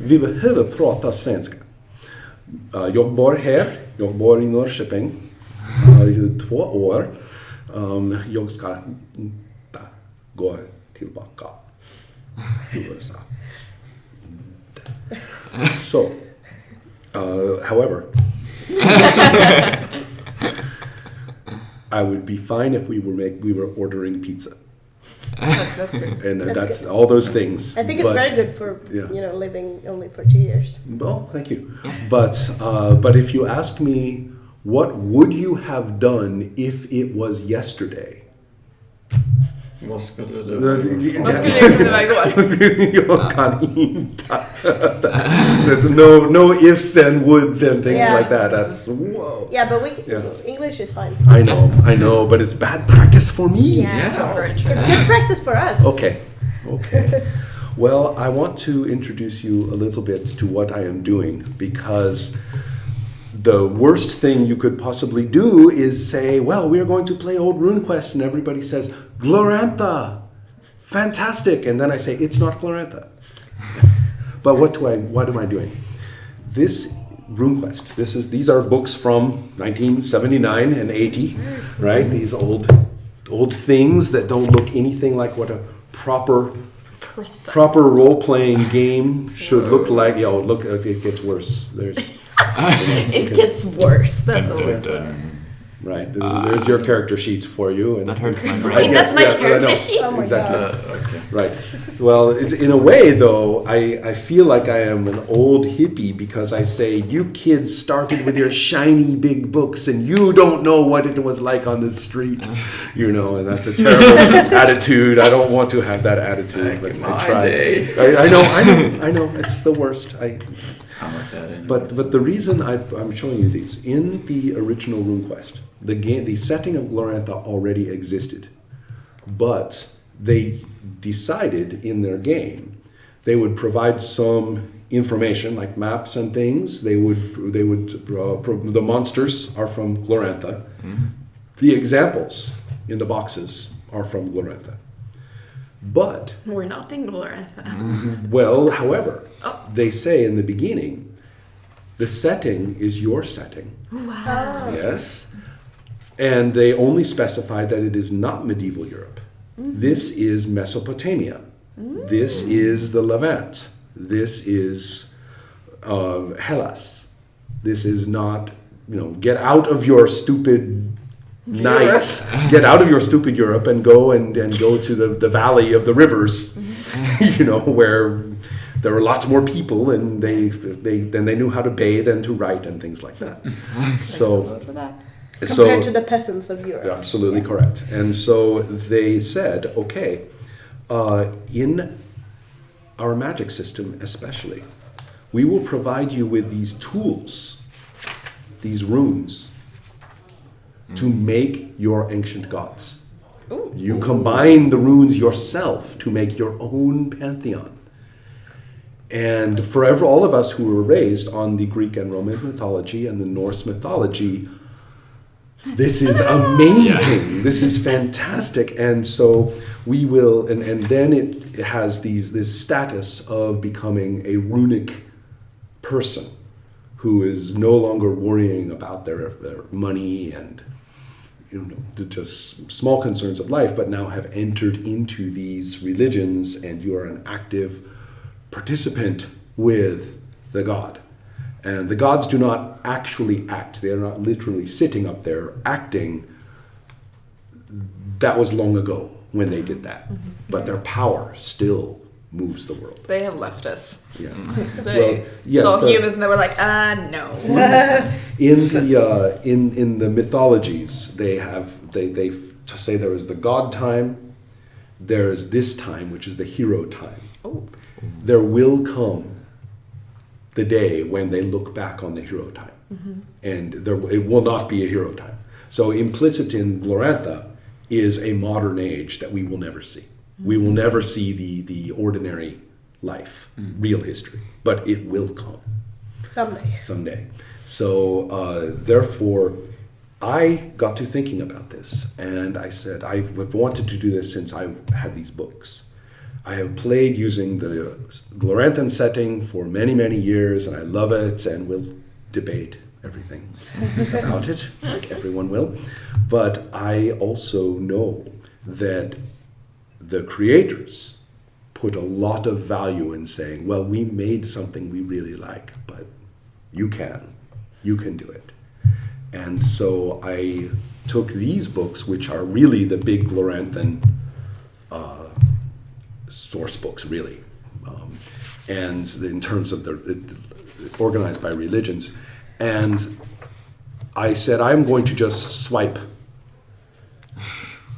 Vi behöver prata svenska. Jag bor här, jag bor i Norrköping i 2 år. Jag ska inte gå tillbaka till USA. So, however, I would be fine if we were ordering pizza. That's good. And That's all those things. I think it's very good for living only for 2 years. Well, thank you. But if you ask me, what would you have done if it was yesterday? Vad skulle du Vad skulle du göra som det var igår? Jag kan inte. There's no ifs and woods and things like that. That's whoa. Yeah, but English is fine. I know, but it's bad practice for me. Yeah. So. It's good practice for us. Okay. Well, I want to introduce you a little bit to what I am doing, because the worst thing you could possibly do is say, well, we're going to play Old RuneQuest, and everybody says, Glorantha, fantastic. And then I say, it's not Glorantha. But what am I doing? This RuneQuest, these are books from 1979 and 80, right? These old things that don't look anything like what a proper role-playing game should look like. Look, it gets worse. It gets worse. That's always right. There's your character sheet for you. And that hurts my brain. That's my character sheet. Oh my exactly. God. Okay. Right. Well, in a way, though, I feel like I am an old hippie because I say, you kids started with your shiny big books and you don't know what it was like on the street. And that's a terrible attitude. I don't want to have that attitude. But I try. I know. It's the worst. I'm like that anyway. But the reason I'm showing you these, in the original RuneQuest, the setting of Glorantha already existed, but they decided in their game they would provide some information like maps and things. The monsters are from Glorantha. Mm-hmm. The examples in the boxes are from Glorantha. But we're not in Glorantha. Well, however, they say in the beginning, the setting is your setting. Wow. Yes. And they only specify that it is not medieval Europe. Mm-hmm. This is Mesopotamia. Mm. This is the Levant. This is Hellas. This is not, get out of your stupid knights, get out of your stupid Europe and go to the valley of the rivers, where there are lots more people and they knew how to bathe and to write and things like that. So compared to the peasants of Europe. Absolutely correct. And so they said, okay, in our magic system especially, we will provide you with these tools, these runes, to make your ancient gods. Ooh. You combine the runes yourself to make your own pantheon. And for all of us who were raised on the Greek and Roman mythology and the Norse mythology, this is amazing. Yeah. This is fantastic. And so we will, and then it has this status of becoming a runic person who is no longer worrying about their money and just small concerns of life, but now have entered into these religions, and you are an active participant with the god. And the gods do not actually act. They are not literally sitting up there acting. That was long ago when they did that. Mm-hmm. But their power still moves the world. They have left us. Yeah. They saw humans and they were like, no. In the mythologies, they say there is the god time, there is this time, which is the hero time. Oh. There will come the day when they look back on the hero time, and it will not be a hero time. So implicit in Glorantha is a modern age that we will never see. We will never see the ordinary life, real history, but it will come. Someday. So therefore, I got to thinking about this, and I said, I've wanted to do this since I had these books. I have played using the Gloranthan setting for many, many years, and I love it, and will debate everything about it, like everyone will. But I also know that the creators put a lot of value in saying, well, we made something we really like, but you can do it. And so I took these books, which are really the big Gloranthan source books, really, and in terms of organized by religions, and I said, I'm going to just swipe.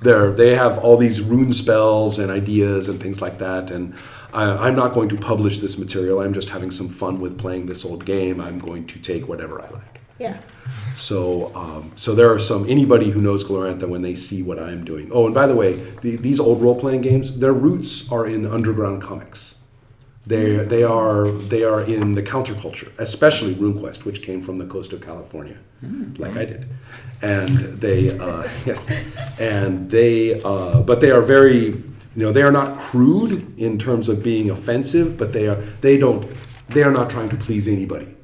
They have all these rune spells and ideas and things like that, and I'm not going to publish this material. I'm just having some fun with playing this old game. I'm going to take whatever I like. Yeah. So there are anybody who knows Glorantha, when they see what I'm doing. Oh, and by the way, these old role-playing games, their roots are in underground comics. They are in the counterculture, especially RuneQuest, which came from the coast of California, like I did. And they but they are very, they are not crude in terms of being offensive, but they are not trying to please anybody.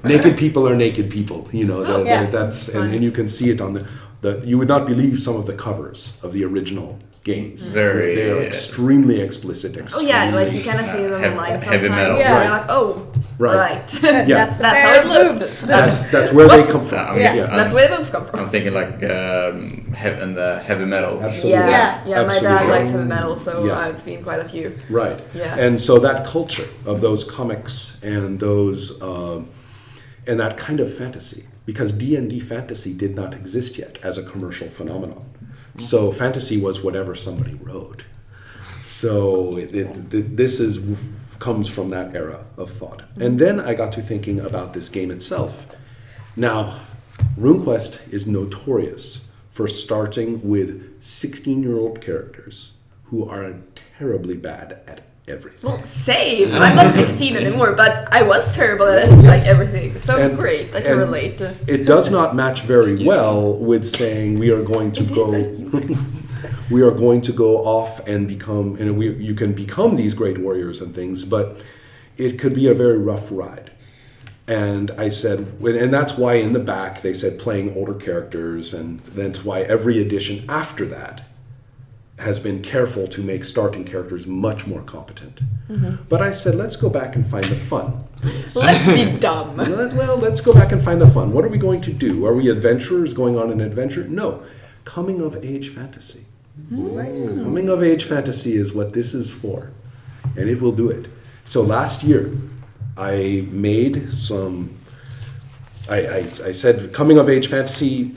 Naked people are naked people. That's and you can see it on the. You would not believe some of the covers of the original games. They are extremely explicit. Oh yeah, like you kind of see them online sometimes. Heavy metal. Yeah. You're like, oh, right. Yeah, That's how it looks. that's where they come from. That's where the boobs come from. I'm thinking like and the heavy metal. Absolutely. Yeah. My Absolutely. dad likes heavy metal, so Yeah. I've seen quite a few. Right. Yeah. And so that culture of those comics and those and that kind of fantasy, because D&D fantasy did not exist yet as a commercial phenomenon. So fantasy was whatever somebody wrote. So this comes from that era of thought. And then I got to thinking about this game itself. Now, RuneQuest is notorious for starting with 16-year-old characters who are terribly bad at everything. Well, same. I'm not 16 anymore, but I was terrible at it, like everything. So great, I can relate. It does not match very well with saying we are going to go. We are going to go off and become, and you can become these great warriors and things, but it could be a very rough ride. And I said, and that's why in the back they said playing older characters, and that's why every edition after that has been careful to make starting characters much more competent. But I said, let's go back and find the fun. Let's be dumb. Let's go back and find the fun. What are we going to do? Are we adventurers going on an adventure? No. Coming of age fantasy. Coming of age fantasy is what this is for. And it will do it. So last year, I made some, I said coming of age fantasy,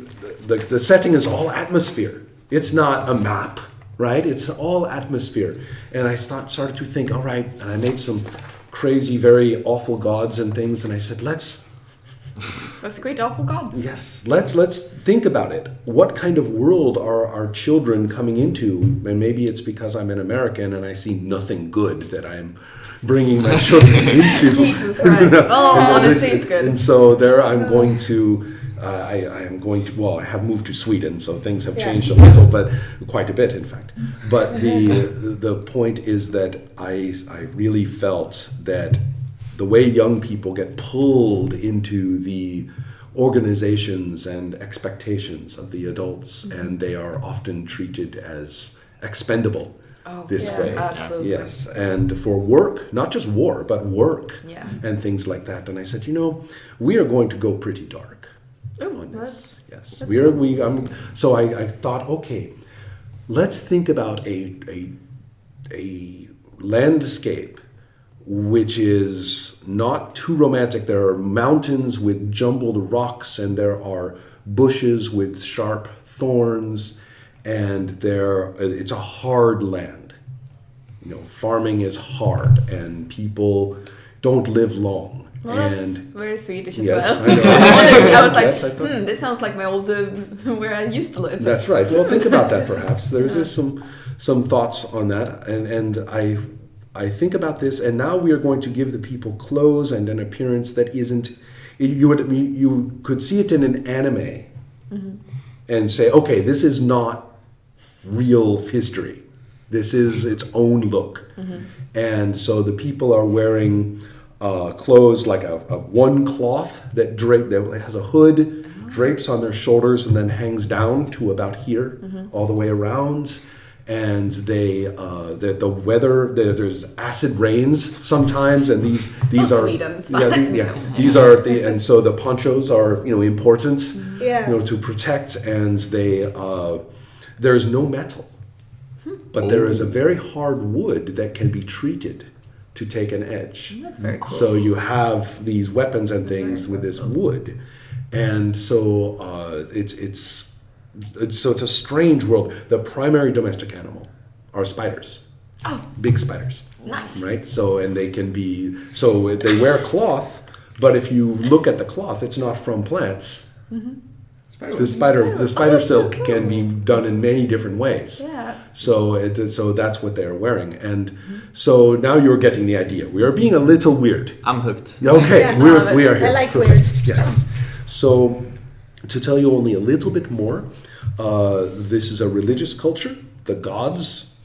the setting is all atmosphere. It's not a map. Right? It's all atmosphere. And I started to think, all right, and I made some crazy, very awful gods and things, and I said, let's create awful gods. Yes, let's think about it. What kind of world are our children coming into? And maybe it's because I'm an American and I see nothing good that I'm bringing my children into. Jesus Christ. Oh, honesty is good. And so there I'm going to... I have moved to Sweden, so things have changed a little, but quite a bit, in fact. But the point is that I really felt that the way young people get pulled into the organizations and expectations of the adults, and they are often treated as expendable this way. Absolutely. Yes, and for work, not just war, but work and things like that. And I said, we are going to go pretty dark. Yes, so I thought, okay, let's think about a landscape which is not too romantic. There are mountains with jumbled rocks, and there are bushes with sharp thorns, and it's a hard land. Farming is hard, and people don't live long. Well, that's very Swedish as Yes, well. I know. I was like, Yes, I thought- this sounds like my old, where I used to live. That's right. Well, think about that perhaps. There's some thoughts on that. And I think about this, and now we are going to give the people clothes and an appearance that isn't... You could see it in an anime and say, okay, this is not real history. This is its own look. And so the people are wearing clothes like a one cloth that has a hood, drapes on their shoulders, and then hangs down to about here, all the way around. And the weather, there's acid rains sometimes, and these are Sweden, it's fine. these are and so the ponchos are important Yeah. to protect, and there's no metal, but there is a very hard wood that can be treated to take an edge. That's very cool. So you have these weapons and things with this wood, and so it's a strange world. The primary domestic animal are spiders. Oh, Big spiders. nice. Right? So they wear cloth, but if you look at the cloth, it's not from plants. The spider silk can be done in many different ways. Yeah. So that's what they're wearing, and so now you're getting the idea. We are being a little weird. I'm hooked. Okay, Yeah. we are here. I like Perfect. weird. Yes. So to tell you only a little bit more, this is a religious culture. The gods,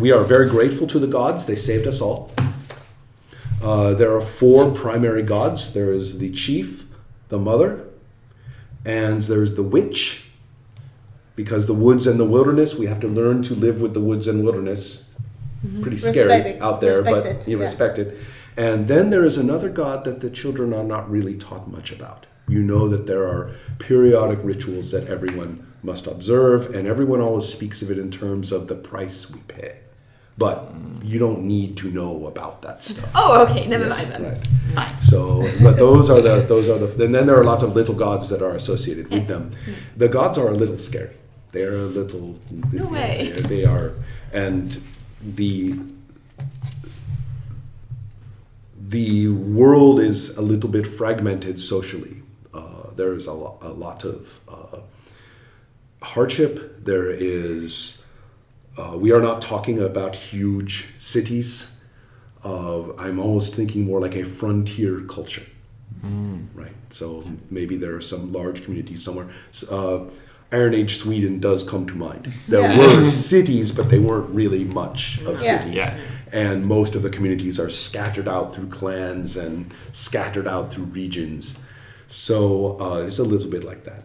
we are very grateful to the gods. They saved us all. There are 4 primary gods. There is the chief, the mother, and there's the witch. Because the woods and the wilderness, we have to learn to live with the woods and wilderness. Pretty scary Respect it. out there, Respect but it, you yeah. respect it. And then there is another god that the children are not really taught much about. You know that there are periodic rituals that everyone must observe, and everyone always speaks of it in terms of the price we pay. But you don't need to know about that stuff. Oh, okay. Never mind then. Right. It's fine. So, but those are the, and then there are lots of little gods that are associated with them. The gods are a little scary. They are a little. No way. They are, and the world is a little bit fragmented socially. There's a lot of hardship. There is. We are not talking about huge cities. I'm almost thinking more like a frontier culture, right? So maybe there are some large communities somewhere. Iron Age Sweden does come to mind. There were cities, but they weren't really much of cities. Yeah. And most of the communities are scattered out through clans and scattered out through regions. So it's a little bit like that.